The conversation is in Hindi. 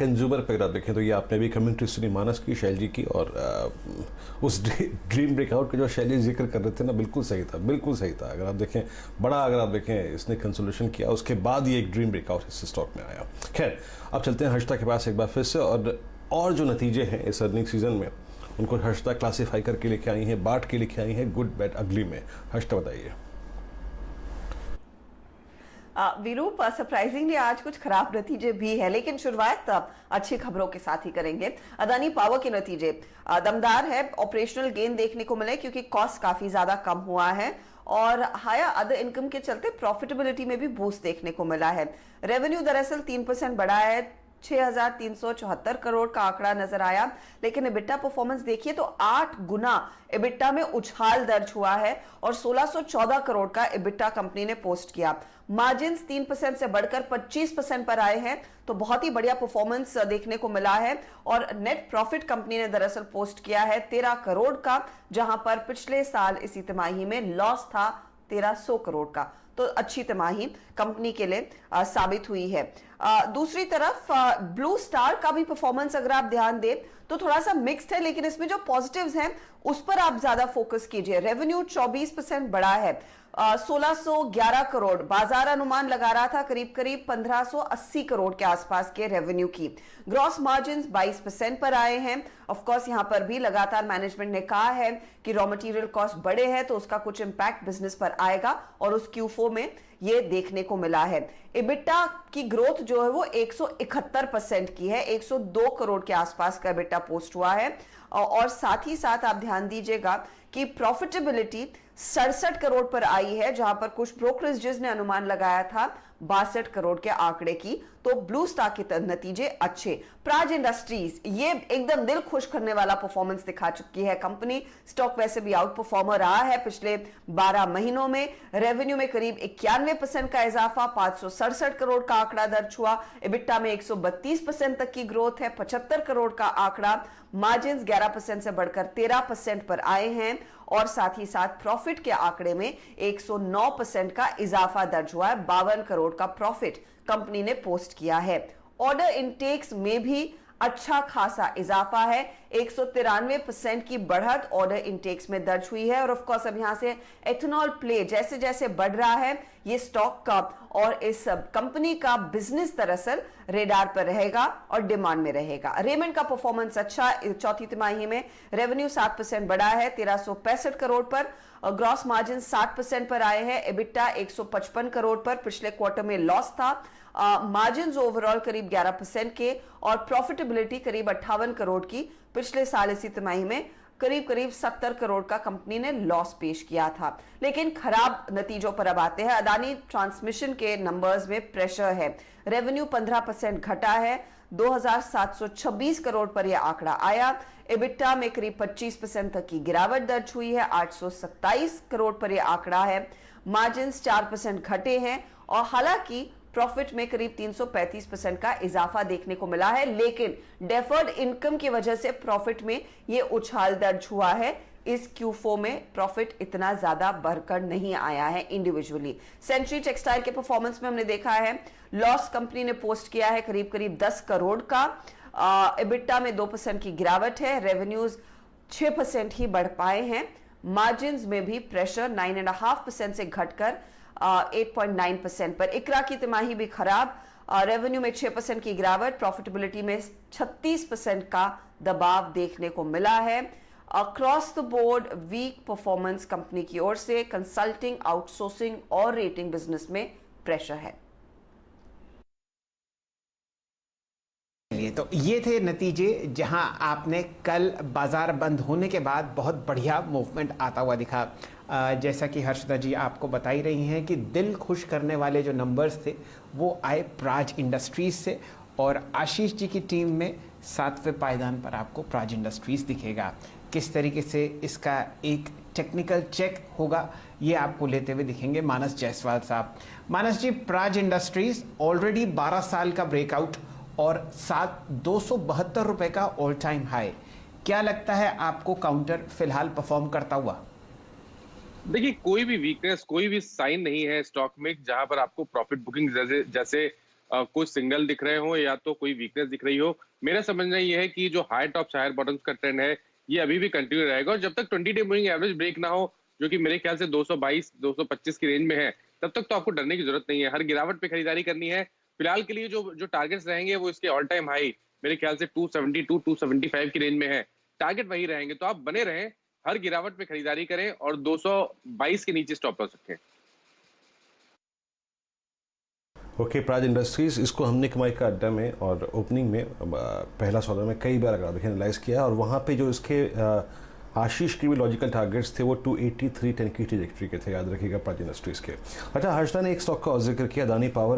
कंज्यूमर पे अगर आप देखें तो ये आपने भी कमेंट्री सुनी मानस की, शैल जी की, और उस ड्रीम ब्रेकआउट का जो शैल जी जिक्र कर रहे थे ना, बिल्कुल सही था, बिल्कुल सही था। अगर आप देखें अगर आप देखें इसने कंसोलेशन किया, उसके बाद ये एक ड्रीम ब्रेकआउट इस स्टॉक में आया। खैर, अब चलते हैं हर्षिता के पास एक बार फिर से, और जो नतीजे हैं इस अर्निंग सीजन में उनको हर्षिता क्लासीफाई करके लेके आई हैं, बांट के लेके आई हैं गुड बैड अगली में। हर्षिता बताइए। वीरू, सरप्राइजिंगली आज कुछ खराब नतीजे भी है, लेकिन शुरुआत अच्छी खबरों के साथ ही करेंगे। अदानी पावर के नतीजे दमदार है। ऑपरेशनल गेन देखने को मिले क्योंकि कॉस्ट काफी ज्यादा कम हुआ है और हायर अदर इनकम के चलते प्रॉफिटेबिलिटी में भी बूस्ट देखने को मिला है। रेवेन्यू दरअसल 3% बढ़ा है, 6,374 करोड़ का आंकड़ा नजर आया, लेकिन इबिटा परफॉर्मेंस देखिए तो 8 गुना इबिटा में उछाल दर्ज हुआ है और 1614 करोड़ का इबिटा कंपनी ने पोस्ट किया। मार्जिन 3% से बढ़कर 25% पर आए हैं, तो बहुत ही बढ़िया परफॉर्मेंस देखने को मिला है। और नेट प्रॉफिट कंपनी ने दरअसल पोस्ट किया है 13 करोड़ का, जहां पर पिछले साल इसी तिमाही में लॉस था 1300 करोड़ का। तो अच्छी तिमाही कंपनी के लिए साबित हुई है। दूसरी तरफ ब्लू स्टार का भी परफॉर्मेंस अगर आप ध्यान दें तो थोड़ा सा मिक्स्ड है, लेकिन इसमें जो पॉजिटिव्स हैं उस पर आप ज्यादा फोकस कीजिए। रेवेन्यू 24% बढ़ा है, 1611 करोड़, बाजार अनुमान लगा रहा था करीब करीब 1580 करोड़ के आसपास के रेवेन्यू की। ग्रॉस मार्जिन 22% पर आए हैं। ऑफ कोर्स यहां पर भी लगातार मैनेजमेंट ने कहा है कि रॉ मटेरियल कॉस्ट बढ़े हैं तो उसका कुछ इंपैक्ट बिजनेस पर आएगा और उस Q4 में ये देखने को मिला है। इबिटा की ग्रोथ जो है वो 171% की है, 102 करोड़ के आसपास का इबिटा पोस्ट हुआ है। और साथ ही साथ आप ध्यान दीजिएगा कि प्रॉफिटेबिलिटी 67 करोड़ पर आई है, जहां पर कुछ ब्रोकरेजेस ने अनुमान लगाया था 62 करोड़ के आंकड़े की। तो ब्लू स्टार के नतीजे अच्छे। प्राज इंडस्ट्रीज ये एकदम दिल खुश करने वाला परफॉर्मेंस दिखा चुकी है कंपनी। स्टॉक वैसे भी आउट परफॉर्मर रहा है पिछले 12 महीनों में। रेवेन्यू में करीब 91% का इजाफा, 567 करोड़ का आंकड़ा दर्ज हुआ। इबिटा में 132% तक की ग्रोथ है, 75 करोड़ का आंकड़ा। मार्जिन 11% से बढ़कर 13% पर आए हैं और साथ ही साथ प्रॉफिट के आंकड़े में 109% का इजाफा दर्ज हुआ है। 52 करोड़ का प्रॉफिट कंपनी ने पोस्ट किया है। ऑर्डर इनटेक्स में भी अच्छा खासा इजाफा है, 193% की बढ़त ऑर्डर इनटेक्स में दर्ज हुई है। और ऑफ कोर्स अब यहां से एथेनॉल प्ले जैसे जैसे बढ़ रहा है, ये स्टॉक का और इस कंपनी का बिजनेस दरअसल रेडार पर रहेगा और डिमांड में रहेगा। रेमंड का परफॉर्मेंस अच्छा, चौथी तिमाही में रेवेन्यू 7% बढ़ा है 1365 करोड़ पर, ग्रॉस मार्जिन 60% पर आए हैं। इबिटा 155 करोड़ पर, पिछले क्वार्टर में लॉस था। मार्जिन ओवरऑल करीब 11% के और प्रॉफिटेबिलिटी करीब 58 करोड़ की। पिछले साल इसी तिमाही में करीब करीब 70 करोड़ का कंपनी ने लॉस पेश किया था। लेकिन खराब नतीजों पर अब आते हैं। अदानी ट्रांसमिशन के नंबर्स में प्रेशर है। रेवेन्यू 15% घटा है, 2726 करोड़ पर यह आंकड़ा आया। इबिटा में करीब 25% तक की गिरावट दर्ज हुई है, 827 करोड़ पर यह आंकड़ा है। मार्जिन 4% घटे हैं और हालांकि प्रॉफिट में करीब 335% का इजाफा देखने को मिला है, लेकिन डेफर्ड इनकम की वजह से प्रॉफिट में यह उछाल दर्ज हुआ है। इस Q4 में प्रॉफिट इतना ज्यादा बढ़कर नहीं आया है इंडिविजुअली। सेंचुरी टेक्सटाइल के परफॉर्मेंस में हमने देखा है लॉस कंपनी ने पोस्ट किया है करीब करीब 10 करोड़ का। इबिटा में 2% की गिरावट है, रेवेन्यूज 6% ही बढ़ पाए हैं। मार्जिन में भी प्रेशर 9.5% से घटकर 8.9% पर। इकरा की तिमाही भी खराब, रेवेन्यू में 6% की गिरावट, प्रॉफिटेबिलिटी में 36% का दबाव देखने को मिला है। Across the board weak performance company की ओर से। कंसल्टिंग, आउटसोर्सिंग और रेटिंग बिजनेस में प्रेशर है। तो ये थे नतीजे जहां आपने कल बाजार बंद होने के बाद बहुत बढ़िया मूवमेंट आता हुआ दिखा। जैसा कि हर्षिता जी आपको बताई रही हैं कि दिल खुश करने वाले जो नंबर्स थे वो आए प्राज इंडस्ट्रीज से, और आशीष जी की टीम में 7वें पायदान पर आपको प्राज इंडस्ट्रीज दिखेगा। किस तरीके से इसका एक टेक्निकल चेक होगा ये आपको लेते हुए दिखेंगे मानस जायसवाल साहब। मानस जी, प्राज इंडस्ट्रीज ऑलरेडी 12 साल का ब्रेकआउट और 272 रुपए का ऑल टाइम हाई, क्या लगता है आपको काउंटर फिलहाल परफॉर्म करता हुआ? देखिए, कोई भी वीकनेस, कोई भी साइन नहीं है स्टॉक में जहां पर आपको प्रॉफिट बुकिंग जैसे कुछ सिग्नल दिख रहे हो या तो कोई वीकनेस दिख रही हो। मेरा समझना ये है कि जो हायर टॉप्स हायर बॉटम्स का ट्रेंड है ये अभी भी कंटिन्यू रहेगा, और जब तक 20 डे मूविंग एवरेज ब्रेक ना हो, जो कि मेरे ख्याल से 222 225 की रेंज में है, तब तक तो आपको डरने की जरूरत नहीं है। हर गिरावट पे खरीदारी करनी है। फिलहाल के लिए जो जो टारगेट्स रहेंगे वो इसके ऑल टाइम हाई मेरे ख्याल से 272 275 की रेंज में है। टारगेट वही रहेंगे, तो आप बने रहें, हर गिरावट पे खरीदारी करें और 222 के नीचे स्टॉप लॉस रखें। ओके, प्राज इंडस्ट्रीज, इसको हमने कमाई का अड्डा में और ओपनिंग में पहला सौदा में कई बार अगर एनालाइज किया, और वहाँ पे जो इसके आशीष के भी लॉजिकल टारगेट्स थे वो 283 310 की ट्रैजेक्टरी के थे, याद रखिएगा प्राज इंडस्ट्रीज के। अच्छा, हर्षदा ने एक स्टॉक का जिक्र किया, अदानी पावर।